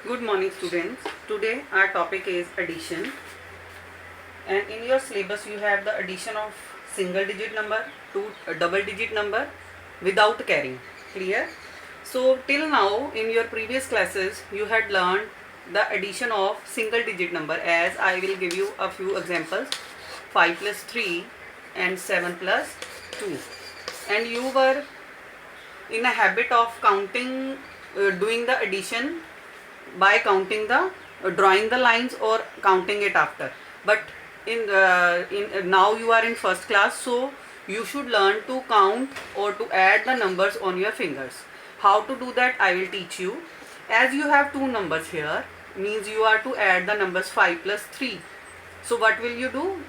Good morning, students. Today our topic is addition, and in your syllabus you have the addition of single digit number to a double digit number without carrying. Clear? So till now in your previous classes you had learned the addition of single digit number, as I will give you a few examples: 5 plus 3 and 7 plus 2, and you were in a habit of counting, doing the addition by counting the drawing the lines or counting it after. But in now you are in first class, so you should learn to count or to add the numbers on your fingers. How to do that I will teach you. As you have two numbers here, means you are to add the numbers 5 plus 3. So what will you do?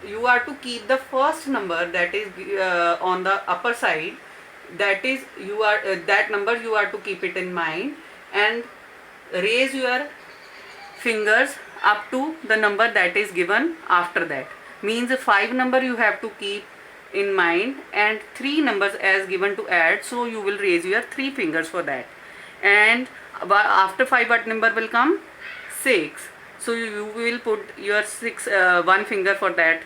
You are to keep the first number, that is on the upper side, that is you are that number you are to keep it in mind, and raise your fingers up to the number that is given after that. Means 5 number you have to keep in mind and 3 numbers as given to add, so you will raise your 3 fingers for that. And after 5 what number will come? 6. So you will put your 1 finger for that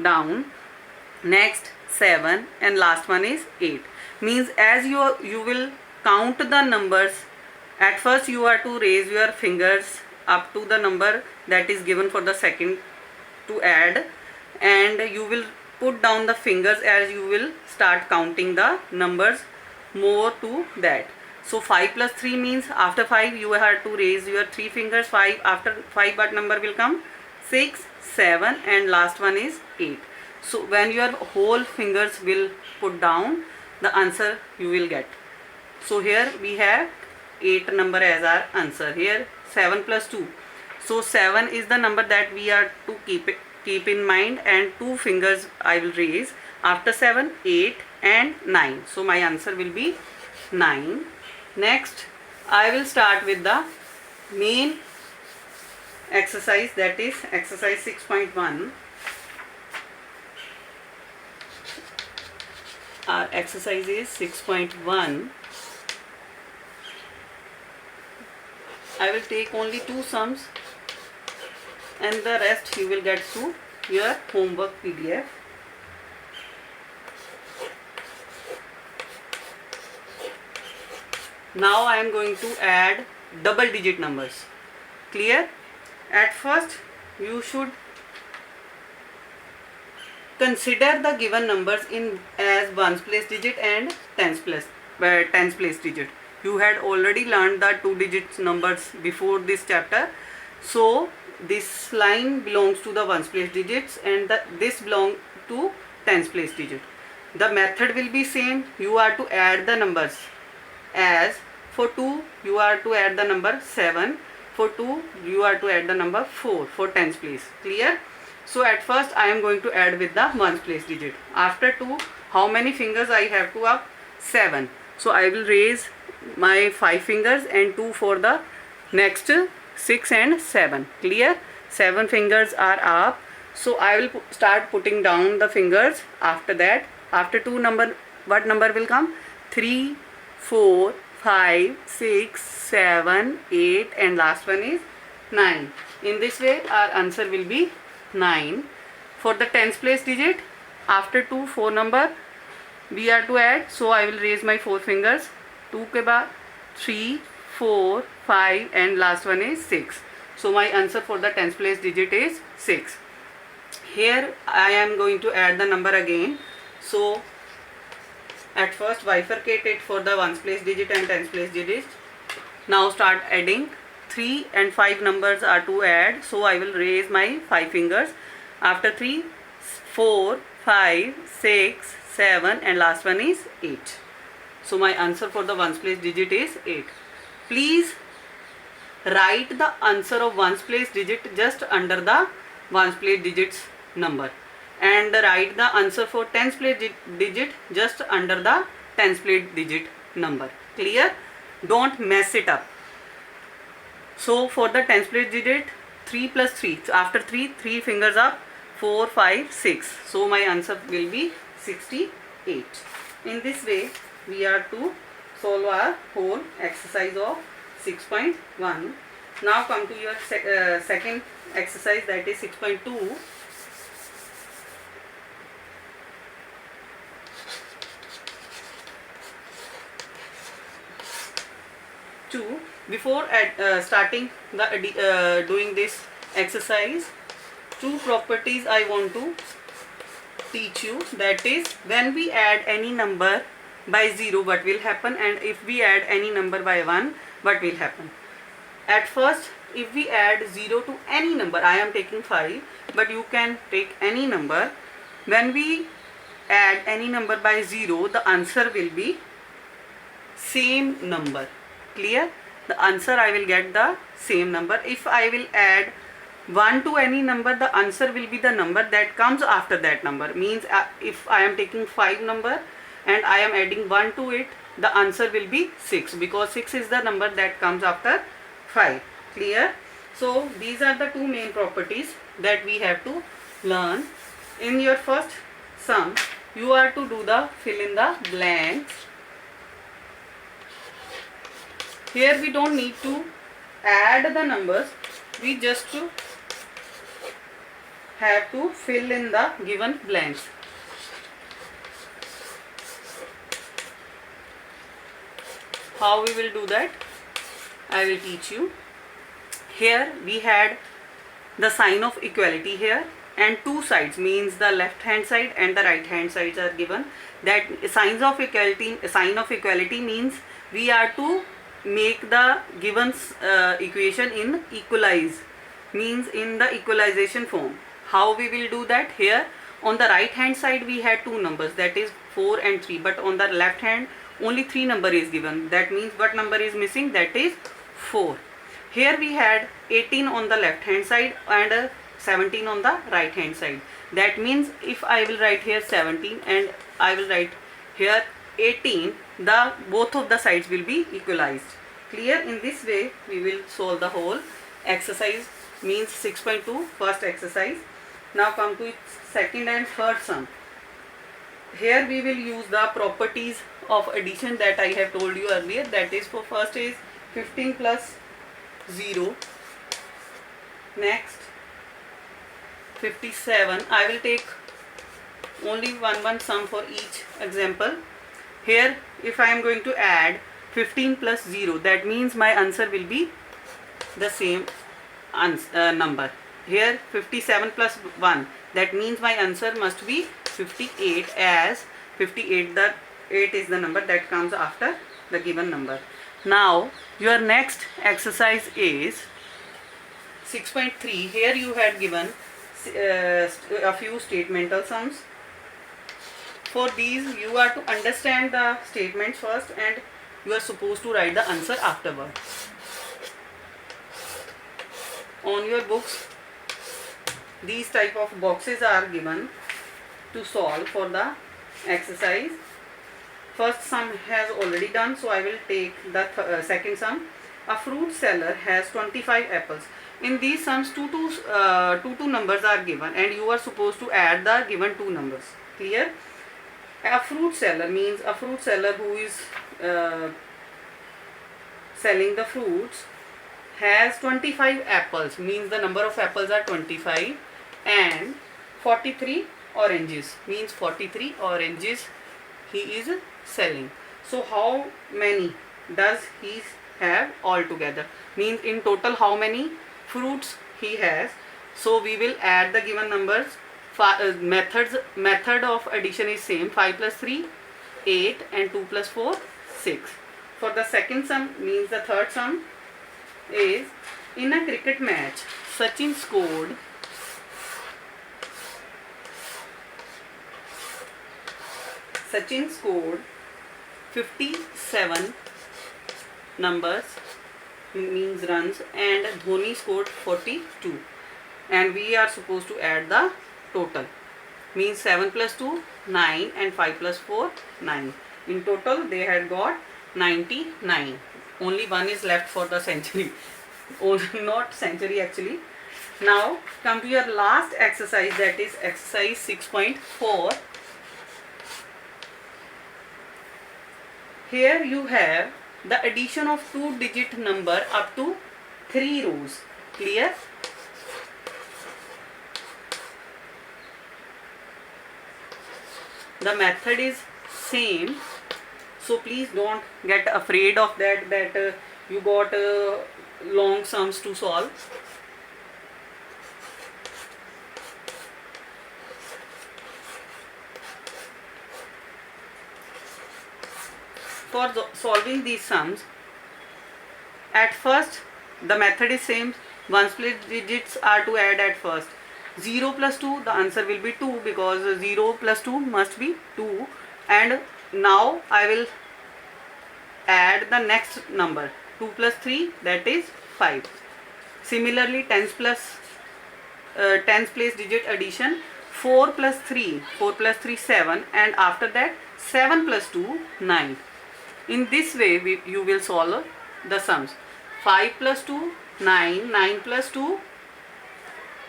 down. Next 7, and last one is 8. Means as you will count the numbers, at first you are to raise your fingers up to the number that is given for the second to add, and you will put down the fingers as you will start counting the numbers more to that. So 5 plus 3 means after 5 you have to raise your 3 fingers. 5, after 5 what number will come? 6, 7, and last one is 8. So when your whole fingers will put down, the answer you will get. So here we have 8 number as our answer. Here 7 plus 2. So 7 is the number that we are to keep in mind, and 2 fingers I will raise. After 7, 8 and 9. So my answer will be 9. Next I will start with the main exercise, that is exercise 6.1. Our exercise is 6.1. I will take only 2 sums and the rest you will get through your homework PDF. Now I am going to add double digit numbers. Clear? At first you should consider the given numbers in as ones place digit and tens place digit. You had already learned the 2 digits numbers before this chapter. So this line belongs to the ones place digits and this belongs to tens place digit. The method will be same. You are to add the numbers, as for 2 you are to add the number 7, for 2 you are to add the number 4 for tens place. Clear? So at first I am going to add with the ones place digit. After 2, how many fingers I have to up? 7. So I will raise my 5 fingers and 2 for the next 6 and 7. Clear? 7 fingers are up. So I will start putting down the fingers. After that, after 2 number, what number will come? 3, 4, 5, 6, 7, 8, and last one is 9. In this way our answer will be 9. For the tens place digit, after 2 4 number we are to add, so I will raise my 4 fingers. 2 के बाद 3, 4, 5 and last one is 6. So my answer for the tens place digit is 6. Here I am going to add the number again. So at first bifurcate it for the ones place digit and tens place digit. Now start adding. 3 and 5 numbers are to add, so I will raise my 5 fingers. After 3, 4, 5, 6, 7 and last one is 8. So my answer for the ones place digit is 8. Please write the answer of ones place digit just under the ones place digits number, and write the answer for tens place digit just under the tens place digit number. Clear? Don't mess it up. So for the tens place digit, 3 plus 3. So after 3, 3 fingers up, 4, 5, 6. So my answer will be 68. In this way we are to solve our whole exercise of 6.1. Now come to your second exercise, that is 6.2. Before starting the doing this exercise, two properties I want to teach you. That is, when we add any number by 0, what will happen, and if we add any number by 1, what will happen. At first, if we add 0 to any number, I am taking 5, but you can take any number. When we add any number by 0, the answer will be same number. Clear? The answer I will get the same number. If I will add 1 to any number, the answer will be the number that comes after that number. Means if I am taking 5 number and I am adding 1 to it, the answer will be 6, because 6 is the number that comes after 5. Clear? So these are the two main properties that we have to learn. In your first sum, you are to do the fill in the blanks. Here we don't need to add the numbers, we just have to fill in the given blanks. How we will do that, I will teach you. Here we had the sign of equality here, and two sides, means the left hand side and the right hand sides are given. That sign of equality means we are to make the given equation in equalize, means in the equalization form. How we will do that? Here on the right hand side we had two numbers, that is 4 and 3, but on the left hand only 3 number is given. That means what number is missing? That is 4. Here we had 18 on the left hand side and 17 on the right hand side. That means if I will write here 17 and I will write here 18, the both of the sides will be equalized. Clear? In this way we will solve the whole exercise, means 6.2 first exercise. Now come to its second and third sum. Here we will use the properties of addition that I have told you earlier. That is, for first is 15 plus 0. Next 57. I will take only one sum for each example. Here if I am going to add 15 plus 0, that means my answer will be the same number. Here 57 plus 1, that means my answer must be 58, as 58, the 8 is the number that comes after the given number. Now your next exercise is 6.3. Here you had given a few statemental sums. For these you are to understand the statements first and you are supposed to write the answer afterward. On your books these type of boxes are given to solve for the exercise. First sum has already done, so I will take the second sum. A fruit seller has 25 apples. In these sums two numbers are given and you are supposed to add the given two numbers. Clear? A fruit seller means a fruit seller who is selling the fruits has 25 apples, means the number of apples are 25, and 43 oranges, means 43 oranges he is selling. So how many does he have altogether? Means in total how many fruits he has. So we will add the given numbers. Method of addition is same. 5 plus 3 8 and 2 plus 4 6. For the second sum, means the third sum is, in a cricket match Sachin scored 57 numbers, means runs, and Dhoni scored 42, and we are supposed to add the total, means 7 plus 2 9 and 5 plus 4 9. In total they had got 99. Only one is left for the century. Oh, not century actually. Now come to your last exercise, that is exercise 6.4. Here you have the addition of 2-digit number up to 3 rows. Clear? The method is same, so please don't get afraid of that you got long sums to solve. For solving these sums, at first the method is same. Ones place digits are to add at first. 0 plus 2, the answer will be 2 because 0 plus 2 must be 2. And now I will add the next number, 2 plus 3, that is 5. Similarly, tens place digit addition, 4 plus 3, 7, and after that 7 plus 2, 9. In this way you will solve the sums. 5 plus 2, 9, 9 plus 2,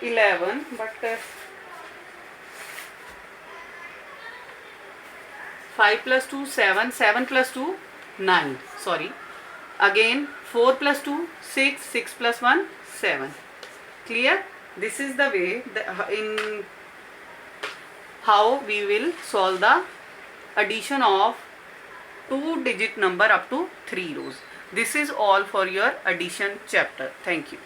11, but 5 plus 2, 7, 7 plus 2, 9, sorry. Again 4 plus 2, 6, 6 plus 1, 7. Clear? This is the way in how we will solve the addition of 2-digit number up to 3 rows. This is all for your addition chapter. Thank you.